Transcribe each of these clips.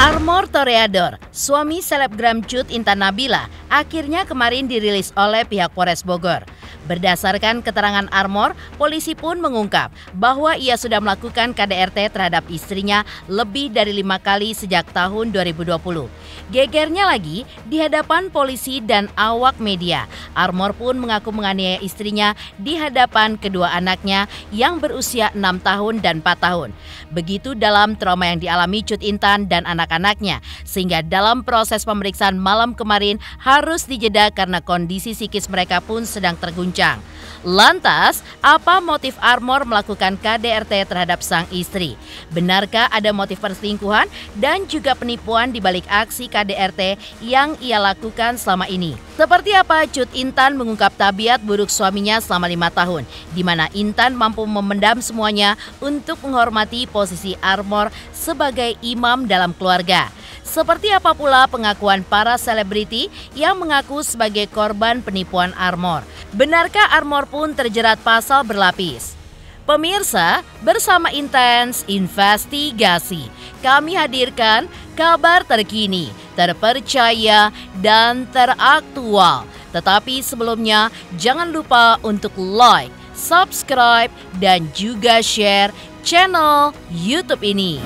Armor Toreador, suami selebgram Cut Intan Nabila, akhirnya kemarin dirilis oleh pihak Polres Bogor. Berdasarkan keterangan Armor, polisi pun mengungkap bahwa ia sudah melakukan KDRT terhadap istrinya lebih dari 5 kali sejak tahun 2020. Gegernya lagi, di hadapan polisi dan awak media, Armor pun mengaku menganiaya istrinya di hadapan kedua anaknya yang berusia 6 tahun dan 4 tahun. Begitu dalam trauma yang dialami Cut Intan dan anak-anaknya, sehingga dalam proses pemeriksaan malam kemarin harus dijeda karena kondisi psikis mereka pun sedang terguncang. Lantas, apa motif Armor melakukan KDRT terhadap sang istri? Benarkah ada motif perselingkuhan dan juga penipuan di balik aksi KDRT yang ia lakukan selama ini? Seperti apa Cut Intan mengungkap tabiat buruk suaminya selama 5 tahun, di mana Intan mampu memendam semuanya untuk menghormati posisi Armor sebagai imam dalam keluarga. Seperti apa pula pengakuan para selebriti yang mengaku sebagai korban penipuan Armor? Benarkah Armor pun terjerat pasal berlapis? Pemirsa, bersama Intens Investigasi, kami hadirkan kabar terkini, terpercaya, dan teraktual. Tetapi sebelumnya, jangan lupa untuk like, subscribe, dan juga share channel YouTube ini.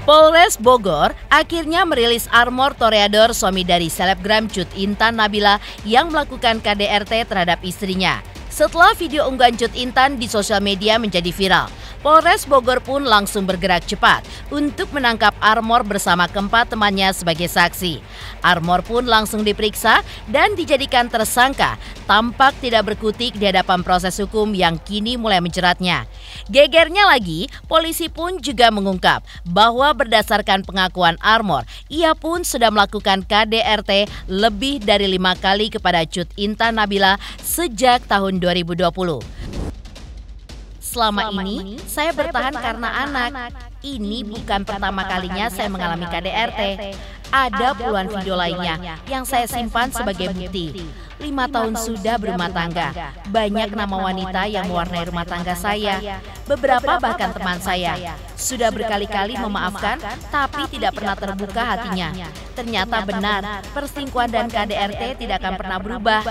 Polres Bogor akhirnya merilis Armor Toreador, suami dari selebgram Cut Intan Nabila yang melakukan KDRT terhadap istrinya. Setelah video unggahan Cut Intan di sosial media menjadi viral, Polres Bogor pun langsung bergerak cepat untuk menangkap Armor bersama keempat temannya sebagai saksi. Armor pun langsung diperiksa dan dijadikan tersangka, tampak tidak berkutik di hadapan proses hukum yang kini mulai menjeratnya. Gegernya lagi, polisi pun juga mengungkap bahwa berdasarkan pengakuan Armor, ia pun sudah melakukan KDRT lebih dari 5 kali kepada Cut Intan Nabila sejak tahun 2020. Selama ini, saya bertahan karena anak. Ini bukan pertama kalinya saya mengalami KDRT. Ada puluhan video lainnya yang saya simpan sebagai bukti. 5 tahun sudah berumah tangga. Banyak nama wanita yang mewarnai rumah tangga saya. Beberapa bahkan teman saya. Sudah berkali-kali memaafkan, tapi tidak pernah terbuka hatinya. Ternyata benar, perselingkuhan dan KDRT tidak akan pernah berubah.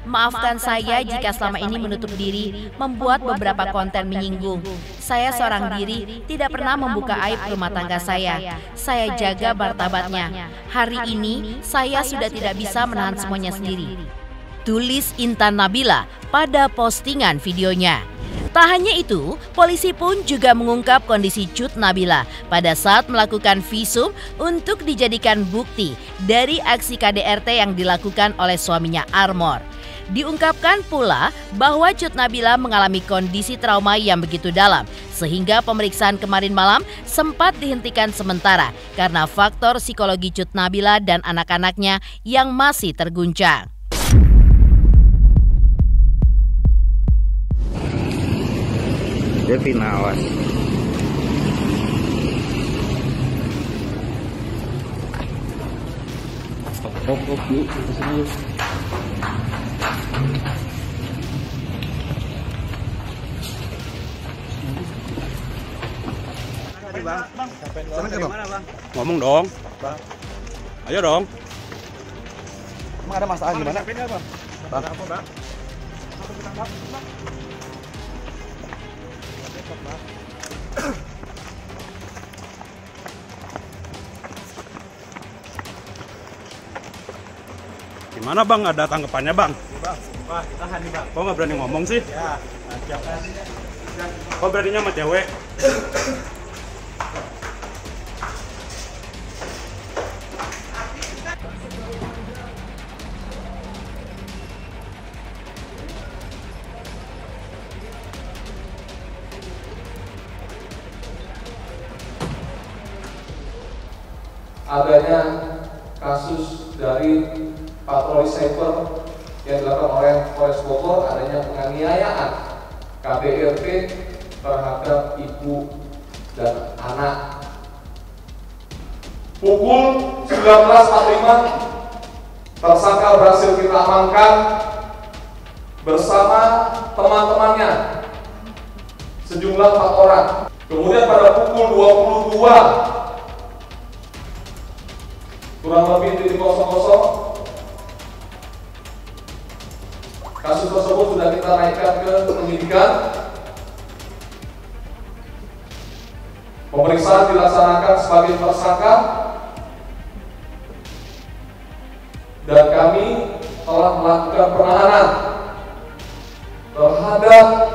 Maafkan saya jika selama ini menutup diri, membuat beberapa konten menyinggung. Saya seorang diri, tidak pernah membuka aib rumah tangga saya. Saya jaga martabatnya. Hari ini, saya sudah tidak bisa menahan semuanya sendiri, tulis Intan Nabila pada postingan videonya. Tak hanya itu, polisi pun juga mengungkap kondisi Cut Nabila pada saat melakukan visum untuk dijadikan bukti dari aksi KDRT yang dilakukan oleh suaminya Armor. Diungkapkan pula bahwa Cut Nabila mengalami kondisi trauma yang begitu dalam, sehingga pemeriksaan kemarin malam sempat dihentikan sementara karena faktor psikologi Cut Nabila dan anak-anaknya yang masih terguncang. Devin, awas. Op yuk, kesini yuk. Bang, bang. Ngomong dong. Bang. Ayo dong. Emang ada masalah gimana? Bang. Apa, Bang? Gimana Bang, ada tanggapannya Bang? Bang, wah tahan nih Bang. Kok nggak berani ngomong sih? Ya, siap kan. Kok beraninya sama cewek? Adanya kasus dari patroli cyber yang dilakukan oleh Polres Bogor adanya penganiayaan KDRT terhadap ibu dan anak. Pukul 19.45 tersangka berhasil kita amankan bersama teman-temannya sejumlah 4 orang. Kemudian pada pukul 22 kurang lebih 00:00 kasus tersebut sudah kita naikkan ke penyidikan. Pemeriksaan dilaksanakan sebagai tersangka dan kami telah melakukan penahanan terhadap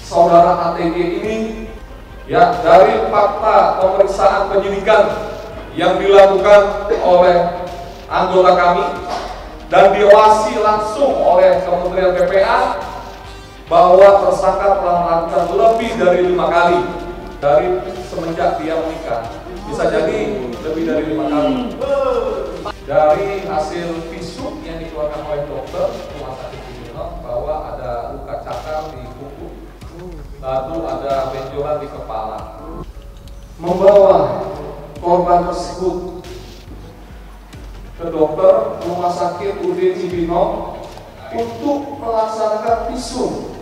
saudara ATG ini ya dari fakta pemeriksaan penyidikan yang dilakukan oleh anggota kami dan diawasi langsung oleh Kementerian PPA bahwa tersangka telah melakukan lebih dari 5 kali dari semenjak dia menikah, bisa jadi lebih dari 5 kali. Dari hasil visum yang dikeluarkan oleh dokter rumah sakit Cibinong bahwa ada luka cakar di kuku, lalu ada benjolan di kepala. Membawa korban tersebut ke dokter rumah sakit UD Cibinong untuk melaksanakan visum,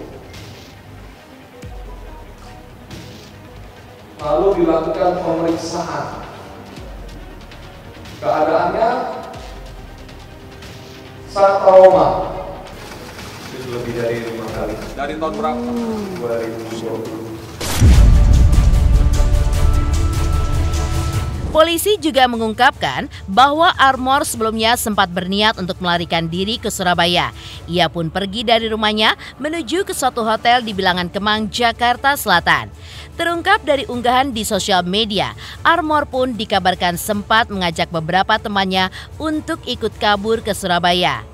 lalu dilakukan pemeriksaan. Keadaannya sangat trauma. Itu lebih dari 5 kali. Dari tahun berapa? 2020. Polisi juga mengungkapkan bahwa Armor sebelumnya sempat berniat untuk melarikan diri ke Surabaya. Ia pun pergi dari rumahnya menuju ke suatu hotel di Bilangan Kemang, Jakarta Selatan. Terungkap dari unggahan di sosial media, Armor pun dikabarkan sempat mengajak beberapa temannya untuk ikut kabur ke Surabaya.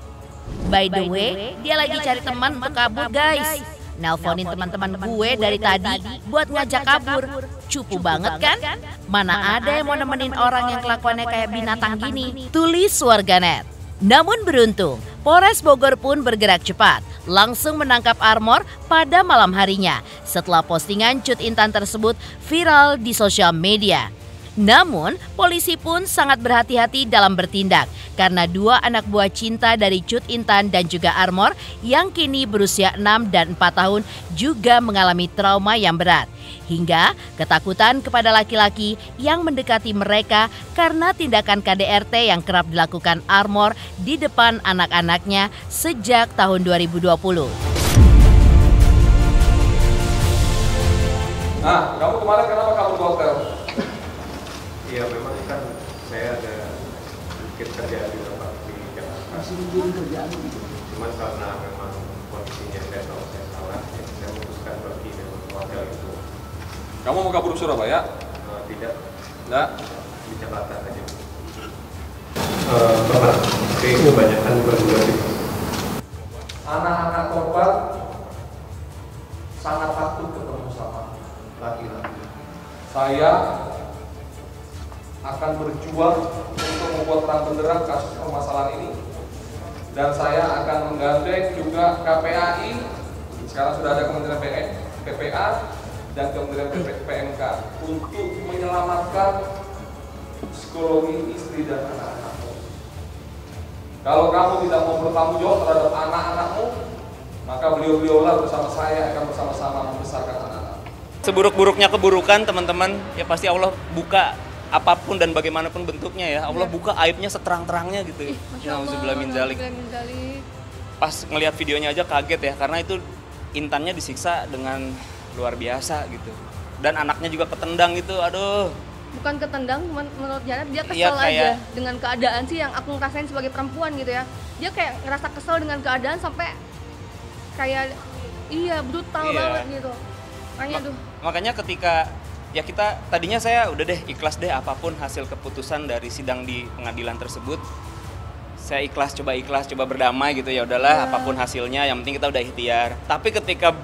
By the way, dia lagi cari teman untuk kabur, guys. Nelponin teman-teman gue dari tadi buat ngajak kabur. Cupu banget kan? Mana ada yang mau nemenin orang yang kelakuannya kayak binatang gini? Tulis warganet. Namun beruntung, Polres Bogor pun bergerak cepat, langsung menangkap Armor pada malam harinya setelah postingan Cut Intan tersebut viral di sosial media. Namun, polisi pun sangat berhati-hati dalam bertindak karena 2 anak buah cinta dari Cut Intan dan juga Armor yang kini berusia 6 dan 4 tahun juga mengalami trauma yang berat. Hingga ketakutan kepada laki-laki yang mendekati mereka karena tindakan KDRT yang kerap dilakukan Armor di depan anak-anaknya sejak tahun 2020. Nah, kamu kemarin kenapa kamu ke hotel? Iya, memang kan saya ada sedikit kerjaan di tempat di Jakarta. Masih nungguin kerjaan gitu. Cuman karena memang kondisinya saya tahu saya salah, ya saya memutuskan pergi dari hotel itu. Kamu mau kabur ke Surabaya? Tidak, Enggak. di Jakarta saja. Pernah, tapi kebanyakan berdua sih. Anak-anak korban sangat takut ketemu sama laki-laki. Saya akan berjuang untuk membuat terang benderang kasus permasalahan ini, dan saya akan menggandeng juga KPAI. Sekarang sudah ada Kementerian PPA dan Kementerian PMK untuk menyelamatkan psikologi istri dan anak-anakmu. Kalau kamu tidak mau bertanggung jawab terhadap anak-anakmu, maka beliau-beliaulah bersama saya akan bersama-sama membesarkan anak-anak. Seburuk-buruknya keburukan, teman-teman, ya pasti Allah buka apapun dan bagaimanapun bentuknya ya. Allah buka aibnya seterang-terangnya gitu. Nauzubillah min dzalik. Pas ngelihat videonya aja kaget ya, karena itu Intannya disiksa dengan luar biasa gitu. Dan anaknya juga ketendang gitu, aduh. Bukan ketendang, menurut Janet dia kesel Iya, kayak aja dengan keadaan sih yang aku ngerasain sebagai perempuan gitu ya. Dia kayak ngerasa kesel dengan keadaan sampai kayak brutal banget gitu. Makanya ketika ya kita tadinya saya udah deh ikhlas deh apapun hasil keputusan dari sidang di pengadilan tersebut. Saya ikhlas coba berdamai gitu, ya udahlah apapun hasilnya yang penting kita udah ikhtiar. Tapi ketika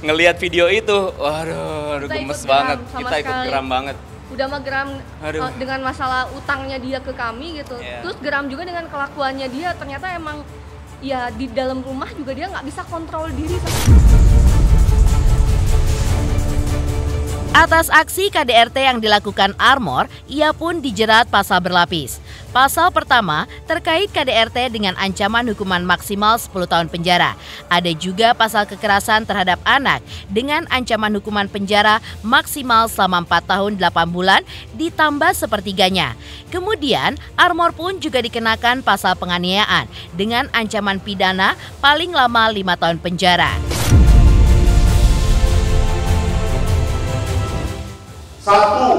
ngelihat video itu, waduh gemes banget, kita ikut geram banget. udah mah geram Aduh. dengan masalah utangnya dia ke kami gitu. Iya. Terus geram juga dengan kelakuannya dia, ternyata emang ya di dalam rumah juga dia nggak bisa kontrol diri. Atas aksi KDRT yang dilakukan Armor, ia pun dijerat pasal berlapis. Pasal pertama terkait KDRT dengan ancaman hukuman maksimal 10 tahun penjara. Ada juga pasal kekerasan terhadap anak dengan ancaman hukuman penjara maksimal selama 4 tahun 8 bulan ditambah sepertiganya. Kemudian Armor pun juga dikenakan pasal penganiayaan dengan ancaman pidana paling lama 5 tahun penjara. Satu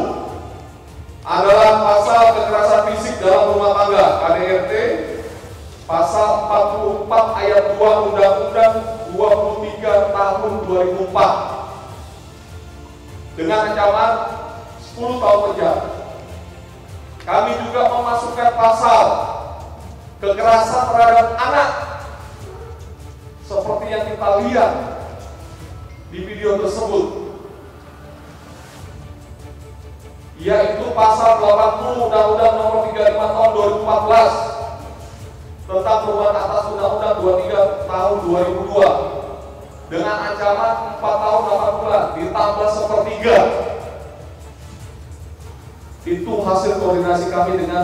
adalah pasal kekerasan fisik dalam rumah tangga KDRT, pasal 44 ayat 2 Undang-Undang 23 tahun 2004 dengan ancaman 10 tahun penjara. Kami juga memasukkan pasal kekerasan terhadap anak seperti yang kita lihat di video tersebut, yaitu pasal 80 Undang-Undang Nomor 35 Tahun 2014 tentang perubahan atas Undang-Undang 23 Tahun 2002 dengan ancaman 4 tahun 8 bulan ditambah sepertiga. Itu hasil koordinasi kami dengan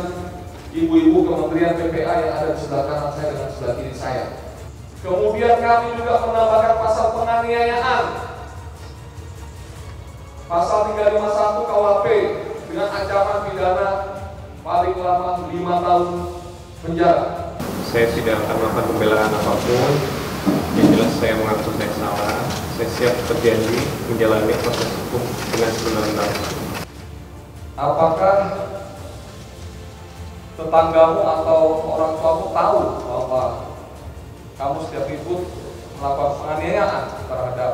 ibu-ibu Kementerian PPA yang ada di sebelah kanan saya dengan sebelah kiri saya. Kemudian kami juga menambahkan pasal penganiayaan, pasal 351 KUHP dengan ancaman pidana paling lama 5 tahun penjara. Saya tidak akan melakukan pembelaan apapun. Yang jelas saya mengaku saya salah. Saya siap berjanji menjalani proses hukum dengan sebenar-benarnya. Apakah tetanggamu atau orang tuamu tahu bahwa kamu setiap ribut melakukan penganiayaan terhadap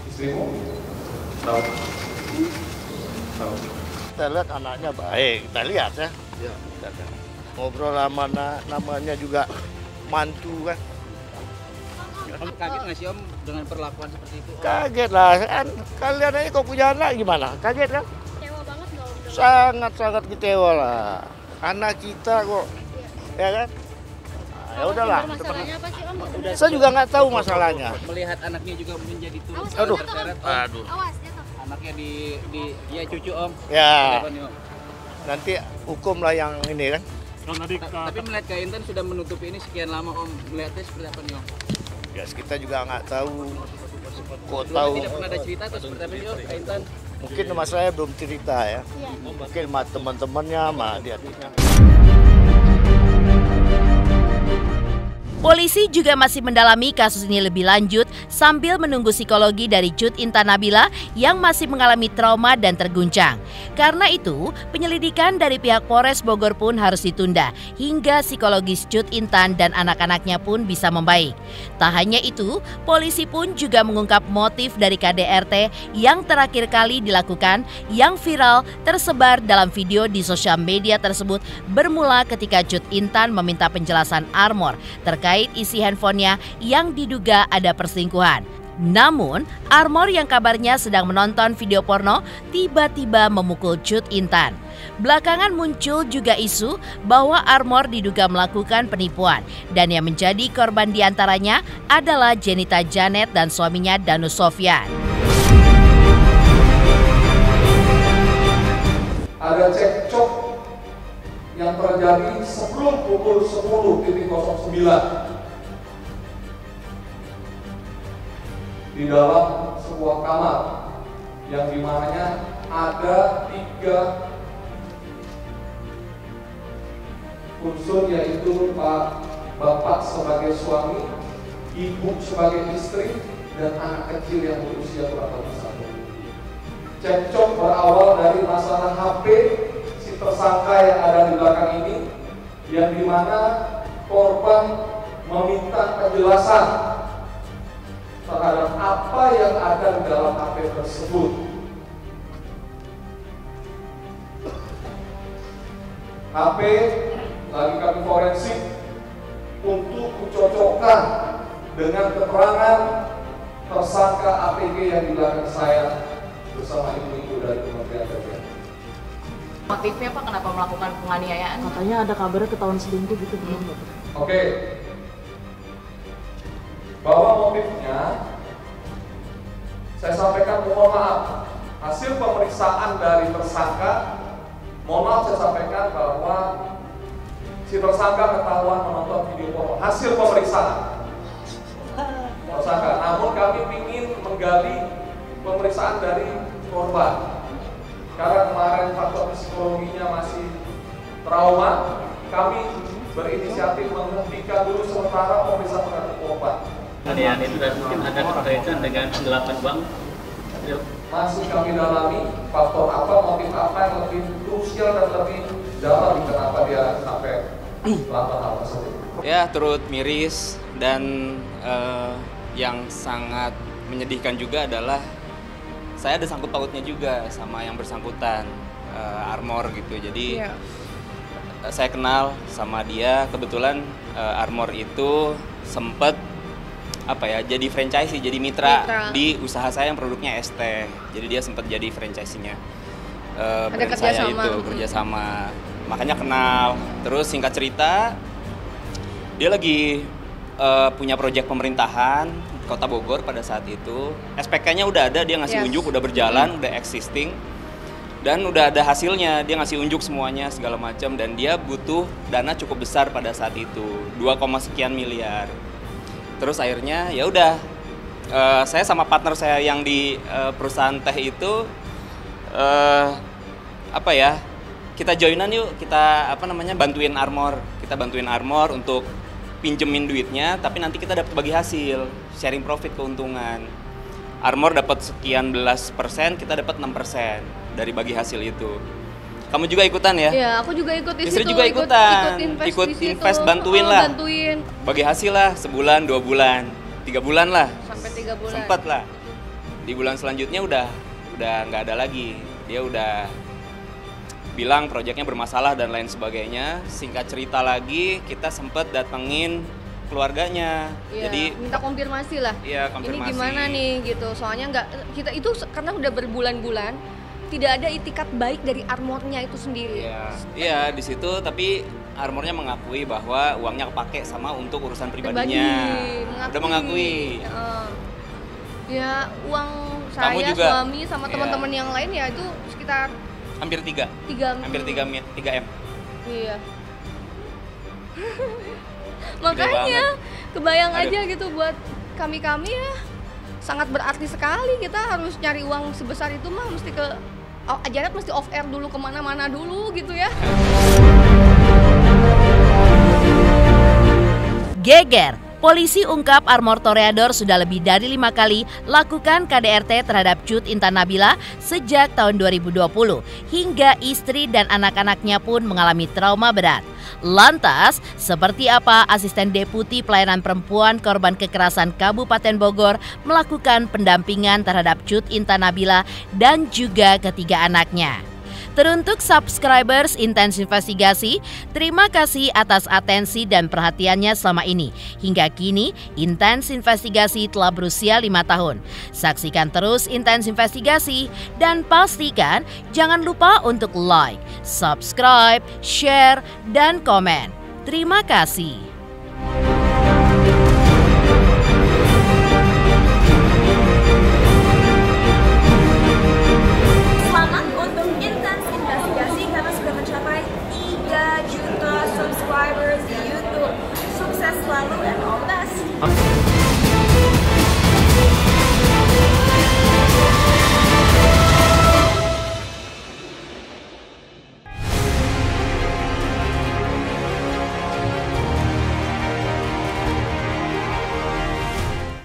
istrimu? Tahu. Kita lihat anaknya baik, kita lihat ya. Kita lihat. Ngobrol sama namanya juga mantu kan. Om kaget nggak sih Om dengan perlakuan seperti itu? Kaget lah, kan kalian aja kok punya anak gimana? Kaget kan? Kecewa banget nggak Om? Sangat-sangat kecewa lah. Anak kita kok, ya kan? Nah, ya udahlah. Masalahnya apa sih Om? Saya juga nggak tahu masalahnya. Melihat anaknya juga menjadi turut Aduh, terseret, Om. aduh. Awas jatuh. Anaknya ya cucu Om. Ya, Apa nih, Om? nanti hukum lah yang ini kan. Tapi melihat Kak Intan sudah menutupi ini sekian lama Om, melihatnya seperti apa nih Om? Ya kita juga nggak tahu. Kok Sebelumnya tahu? tidak pernah ada cerita atau seperti apa nih Om, Kak Intan? Mungkin sama saya belum cerita ya. Mungkin sama teman-temannya, sama adik-adiknya. Polisi juga masih mendalami kasus ini lebih lanjut sambil menunggu psikologi dari Cut Intan Nabila yang masih mengalami trauma dan terguncang. Karena itu, penyelidikan dari pihak Polres Bogor pun harus ditunda hingga psikologis Cut Intan dan anak-anaknya pun bisa membaik. Tak hanya itu, polisi pun juga mengungkap motif dari KDRT yang terakhir kali dilakukan yang viral tersebar dalam video di sosial media tersebut bermula ketika Cut Intan meminta penjelasan Armor terkait isi handphonenya yang diduga ada perselingkuhan. Namun, Armor yang kabarnya sedang menonton video porno tiba-tiba memukul Cut Intan. Belakangan muncul juga isu bahwa Armor diduga melakukan penipuan dan yang menjadi korban diantaranya adalah Jenita Janet dan suaminya Danus Sofyan. Ada cekcok yang terjadi sebelum pukul 10.09 di dalam sebuah kamar yang dimananya ada 3 unsur, yaitu bapak sebagai suami, ibu sebagai istri, dan anak kecil yang berusia kurang lebih 1. Cekcok berawal dari masalah HP si tersangka yang ada di belakang ini, yang dimana korban meminta penjelasan terhadap apa yang ada di dalam HP tersebut. HP lagi kami forensik untuk dicocokkan dengan keterangan tersangka APG yang di belakang saya bersama ibu-ibu dari Kementerian yang terjadi. Motifnya Pak kenapa melakukan penganiayaan? Katanya ada kabarnya ketahuan selingkuh gitu belum Pak? Oke. Bahwa motifnya saya sampaikan mohon maaf. Hasil pemeriksaan dari tersangka, mohon maaf saya sampaikan bahwa si tersangka ketahuan menonton video porno. Hasil pemeriksaan tersangka. Namun kami ingin menggali pemeriksaan dari korban. Karena kemarin faktor psikologinya masih trauma, kami berinisiatif menghentikan dulu sementara pemeriksaan terhadap korban. Penganiayaan itu dan mungkin ada keterkaitan dengan penggelapan bank. Masih kami dalami faktor apa, motif apa yang lebih krusial dan lebih dalam kenapa dia sampai melakukan hal tersebut. Ya, turut miris dan yang sangat menyedihkan juga adalah saya ada sangkut pautnya juga sama yang bersangkutan, Armor gitu. Jadi saya kenal sama dia, kebetulan Armor itu sempet jadi franchise, jadi mitra di usaha saya yang produknya ST. Jadi dia sempat jadi franchise-nya brand saya itu, kerjasama. Makanya kenal. Terus singkat cerita, dia lagi punya proyek pemerintahan Kota Bogor pada saat itu. SPK-nya udah ada, dia ngasih unjuk, udah berjalan, udah existing. Dan udah ada hasilnya, dia ngasih unjuk semuanya segala macam, dan dia butuh dana cukup besar pada saat itu, 2, sekian miliar. Terus akhirnya ya udah, saya sama partner saya yang di perusahaan teh itu kita joinan yuk, kita bantuin Armor. Kita bantuin Armor untuk pinjemin duitnya, tapi nanti kita dapat bagi hasil, sharing profit, keuntungan. Armor dapat sekian belas %, kita dapat 6% dari bagi hasil itu. Kamu juga ikutan ya? Iya, aku juga ikut di Istri situ. juga ikutan. Ikut invest, bantuin lah. Bagi hasil lah, sebulan, 2 bulan, 3 bulan lah. Sampai 3 bulan. Sempat lah. Di bulan selanjutnya udah nggak ada lagi. Dia udah bilang proyeknya bermasalah dan lain sebagainya. Singkat cerita lagi, kita sempat datengin keluarganya. Iya, jadi minta konfirmasi lah. Iya, konfirmasi. Ini gimana nih gitu. Soalnya kita itu karena udah berbulan-bulan tidak ada itikat baik dari Armornya itu sendiri. Iya, di situ tapi Armornya mengakui bahwa uangnya kepake sama untuk urusan pribadinya. Udah mengakui. Ya, uang saya, juga, suami sama teman-teman yang lain ya itu sekitar hampir 3 M. Iya. Makanya kebayang aja gitu buat kami ya sangat berarti sekali. Kita harus nyari uang sebesar itu mah mesti Janet mesti off air dulu kemana-mana dulu gitu ya. Geger, polisi ungkap Armor Toreador sudah lebih dari 5 kali lakukan KDRT terhadap Cut Intan Nabila sejak tahun 2020 hingga istri dan anak-anaknya pun mengalami trauma berat. Lantas, seperti apa Asisten Deputi Pelayanan Perempuan Korban Kekerasan Kabupaten Bogor melakukan pendampingan terhadap Cut Intan Nabila dan juga ketiga anaknya? Teruntuk subscribers Intens Investigasi, terima kasih atas atensi dan perhatiannya selama ini. Hingga kini, Intens Investigasi telah berusia 5 tahun. Saksikan terus Intens Investigasi dan pastikan jangan lupa untuk like, subscribe, share, dan komen. Terima kasih. Subscribers di YouTube. Sukses selalu dan all the best.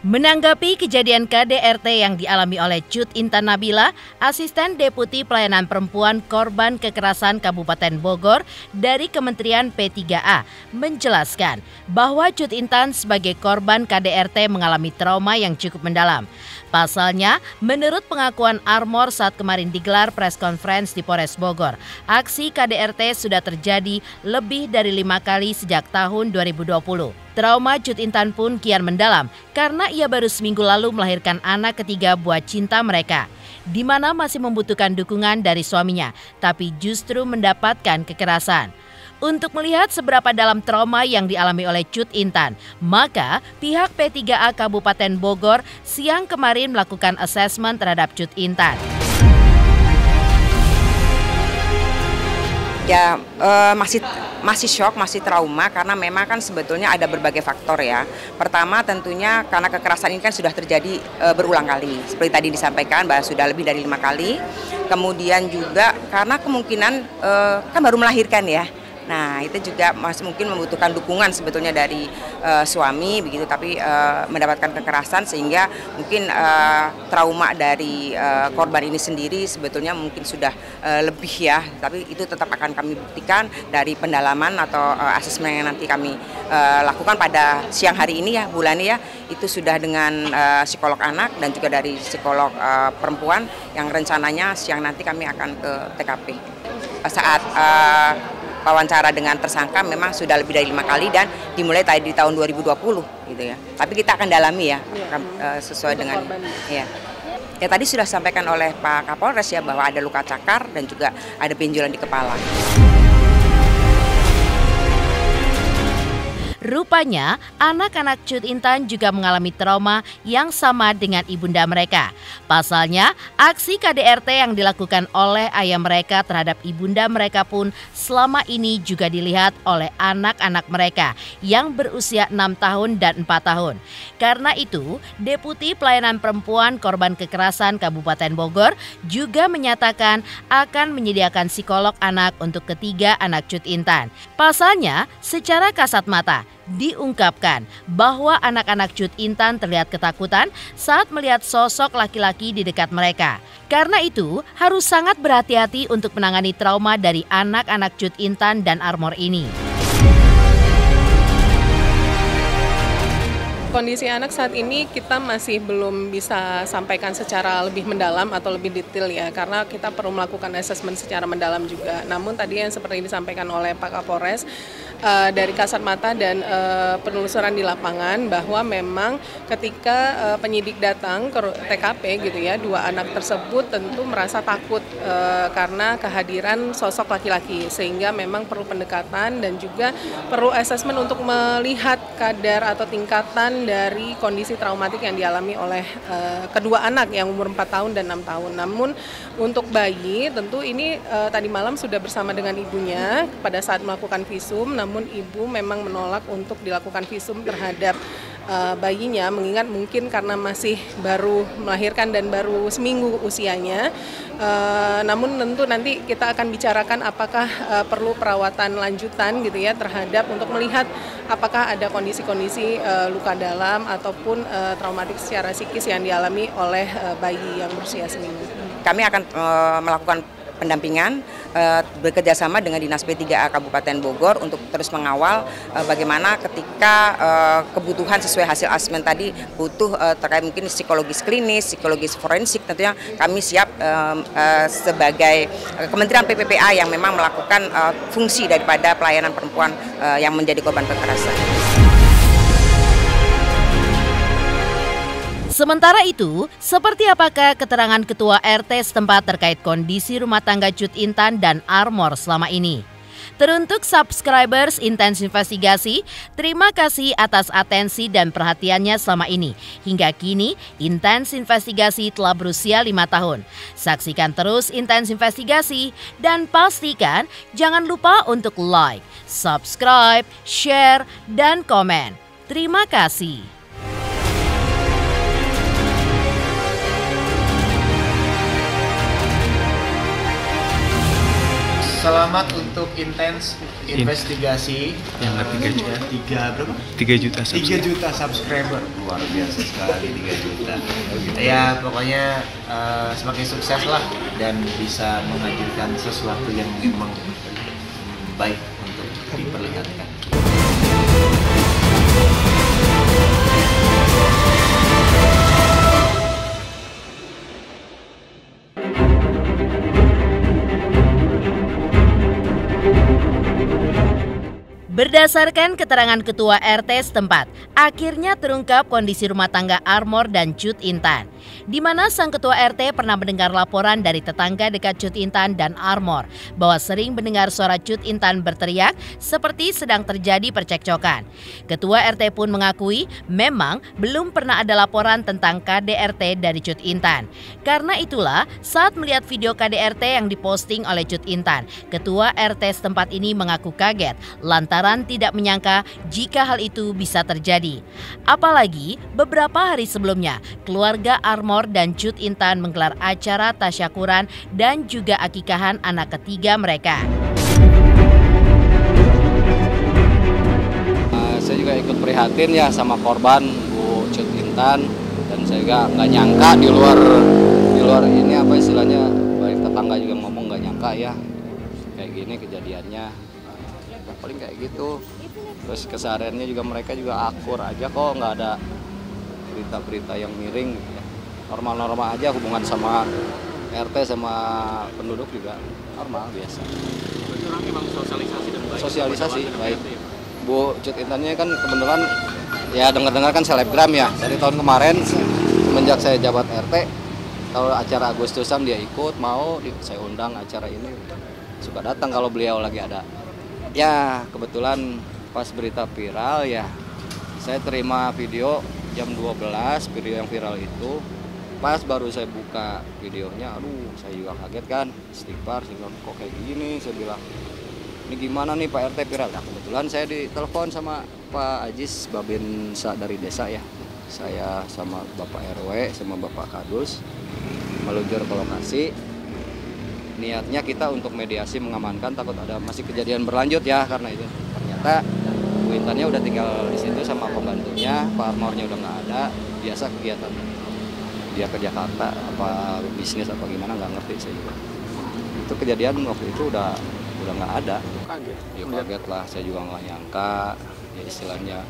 Menanggapi kejadian KDRT yang dialami oleh Cut Intan Nabila, Asisten Deputi Pelayanan Perempuan Korban Kekerasan Kabupaten Bogor dari Kementerian P3A menjelaskan bahwa Cut Intan sebagai korban KDRT mengalami trauma yang cukup mendalam. Pasalnya, menurut pengakuan Armor saat kemarin digelar press conference di Polres Bogor, aksi KDRT sudah terjadi lebih dari 5 kali sejak tahun 2020. Trauma Cut Intan pun kian mendalam karena ia baru seminggu lalu melahirkan anak ketiga buat cinta mereka. di mana masih membutuhkan dukungan dari suaminya, tapi justru mendapatkan kekerasan. Untuk melihat seberapa dalam trauma yang dialami oleh Cut Intan, maka pihak P3A Kabupaten Bogor siang kemarin melakukan asesmen terhadap Cut Intan. Ya masih shock, masih trauma karena memang kan sebetulnya ada berbagai faktor ya. Pertama tentunya karena kekerasan ini kan sudah terjadi berulang kali. Seperti tadi disampaikan bahwa sudah lebih dari 5 kali. Kemudian juga karena kemungkinan kan baru melahirkan ya. Nah itu juga masih mungkin membutuhkan dukungan sebetulnya dari suami begitu, tapi mendapatkan kekerasan sehingga mungkin trauma dari korban ini sendiri sebetulnya mungkin sudah lebih ya, tapi itu tetap akan kami buktikan dari pendalaman atau asesmen yang nanti kami lakukan pada siang hari ini ya, bulan ini ya, itu sudah dengan psikolog anak dan juga dari psikolog perempuan yang rencananya siang nanti kami akan ke TKP. Saat wawancara dengan tersangka memang sudah lebih dari 5 kali dan dimulai tadi di tahun 2020 gitu ya. Tapi kita akan dalami ya, sesuai dengan ya. Ya tadi sudah disampaikan oleh Pak Kapolres ya bahwa ada luka cakar dan juga ada benjolan di kepala. Rupanya, anak-anak Cut Intan juga mengalami trauma yang sama dengan ibunda mereka. Pasalnya, aksi KDRT yang dilakukan oleh ayah mereka terhadap ibunda mereka pun selama ini juga dilihat oleh anak-anak mereka yang berusia 6 tahun dan 4 tahun. Karena itu, Deputi Pelayanan Perempuan Korban Kekerasan Kabupaten Bogor juga menyatakan akan menyediakan psikolog anak untuk ketiga anak Cut Intan. Pasalnya, secara kasat mata, diungkapkan bahwa anak-anak Cut Intan terlihat ketakutan saat melihat sosok laki-laki di dekat mereka. Karena itu, harus sangat berhati-hati untuk menangani trauma dari anak-anak Cut Intan dan Armor ini. Kondisi anak saat ini kita masih belum bisa sampaikan secara lebih mendalam atau lebih detail ya, karena kita perlu melakukan asesmen secara mendalam juga. Namun tadi yang seperti disampaikan oleh Pak Kapolres, dari kasat mata dan penelusuran di lapangan bahwa memang ketika penyidik datang ke TKP gitu ya, 2 anak tersebut tentu merasa takut karena kehadiran sosok laki-laki, sehingga memang perlu pendekatan dan juga perlu asesmen untuk melihat kadar atau tingkatan dari kondisi traumatik yang dialami oleh kedua anak yang umur 4 tahun dan 6 tahun. Namun untuk bayi tentu ini tadi malam sudah bersama dengan ibunya pada saat melakukan visum, namun ibu memang menolak untuk dilakukan visum terhadap bayinya, mengingat mungkin karena masih baru melahirkan dan baru seminggu usianya. Namun tentu nanti kita akan bicarakan apakah perlu perawatan lanjutan gitu ya terhadap untuk melihat apakah ada kondisi-kondisi luka dalam ataupun traumatik secara psikis yang dialami oleh bayi yang berusia seminggu. Kami akan melakukan pendampingan bekerjasama dengan Dinas P3A Kabupaten Bogor untuk terus mengawal bagaimana ketika kebutuhan sesuai hasil asesmen tadi butuh terkait mungkin psikologis klinis, psikologis forensik, tentunya kami siap sebagai Kementerian PPPA yang memang melakukan fungsi daripada pelayanan perempuan yang menjadi korban kekerasan. Sementara itu, seperti apakah keterangan Ketua RT setempat terkait kondisi rumah tangga Cut Intan dan Armor selama ini? Teruntuk subscribers Intens Investigasi, terima kasih atas atensi dan perhatiannya selama ini. Hingga kini, Intens Investigasi telah berusia 5 tahun. Saksikan terus Intens Investigasi dan pastikan jangan lupa untuk like, subscribe, share, dan komen. Terima kasih. Selamat untuk Intens Investigasi yang 3 juta. 3 juta subscriber. 3 juta subscriber. Luar biasa sekali 3 juta. Ya pokoknya semakin sukses lah dan bisa menghadirkan sesuatu yang memang baik untuk diperlihatkan. Berdasarkan keterangan Ketua RT setempat, akhirnya terungkap kondisi rumah tangga Armor dan Cut Intan. di mana sang ketua RT pernah mendengar laporan dari tetangga dekat Cut Intan dan Armor bahwa sering mendengar suara Cut Intan berteriak seperti sedang terjadi percekcokan. Ketua RT pun mengakui memang belum pernah ada laporan tentang KDRT dari Cut Intan. Karena itulah saat melihat video KDRT yang diposting oleh Cut Intan, ketua RT setempat ini mengaku kaget lantaran tidak menyangka jika hal itu bisa terjadi. Apalagi beberapa hari sebelumnya, keluarga Armor dan Cut Intan menggelar acara tasyakuran dan juga akikahan anak ketiga mereka. Saya juga ikut prihatin ya sama korban Bu Cut Intan, dan saya juga nggak nyangka di luar ini apa istilahnya, baik tetangga juga ngomong nggak nyangka ya kayak gini kejadiannya. Paling kayak gitu. Terus kesehariannya juga mereka juga akur aja kok, nggak ada berita-berita yang miring gitu ya. Normal-normal aja hubungan sama RT sama penduduk juga normal biasa. Orang memang sosialisasi dan baik. Sosialisasi baik. Bu Cut Intannya kan kebetulan ya dengar-dengar kan selebgram ya. Dari tahun kemarin semenjak saya jabat RT, kalau acara Agustusan dia ikut, mau saya undang acara ini, suka datang kalau beliau lagi ada. Ya kebetulan pas berita viral ya, saya terima video jam 12, video yang viral itu. Pas baru saya buka videonya, aduh saya juga kaget kan, istighfar, kok kayak gini, saya bilang ini gimana nih Pak RT viral. Nah kebetulan saya ditelepon sama Pak Ajis Babinsa dari desa ya, saya sama Bapak RW sama Bapak Kadus meluncur ke lokasi. Niatnya kita untuk mediasi mengamankan, takut ada masih kejadian berlanjut ya, karena itu ternyata Bu Intannya udah tinggal di situ sama pembantunya, Pak Armornya udah nggak ada, biasa kegiatan dia ke Jakarta apa bisnis apa gimana nggak ngerti saya juga. Itu kejadian waktu itu udah nggak ada. Ya kaget lah, saya juga nggak nyangka ya istilahnya.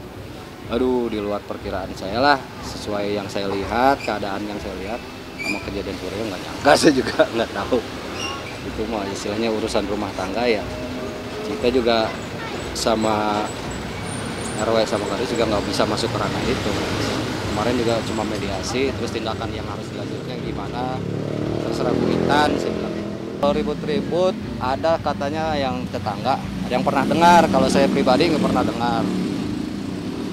Aduh di luar perkiraan saya lah, sesuai yang saya lihat, keadaan yang saya lihat sama kejadian Suryo nggak nyangka, saya juga nggak tahu. Itu mah istilahnya urusan rumah tangga ya, kita juga sama RW sama Kadis juga nggak bisa masuk ke ranah itu. Kemarin juga cuma mediasi, terus tindakan yang harus dilanjutnya gimana terserah Bu Intan, saya bilang. Kalau ribut-ribut ada katanya yang tetangga, ada yang pernah dengar, kalau saya pribadi nggak pernah dengar.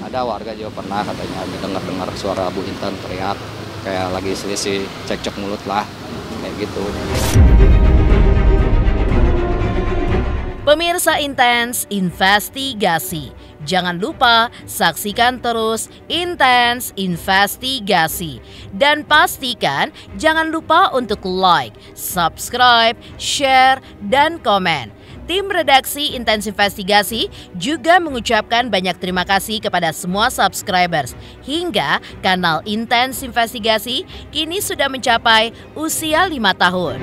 Ada warga juga pernah katanya dengar suara Bu Intan teriak kayak lagi selisih cekcok mulut lah kayak gitu. Pemirsa Intens Investigasi, jangan lupa saksikan terus Intens Investigasi. Dan pastikan jangan lupa untuk like, subscribe, share, dan komen. Tim redaksi Intens Investigasi juga mengucapkan banyak terima kasih kepada semua subscribers. Hingga kanal Intens Investigasi kini sudah mencapai usia 5 tahun.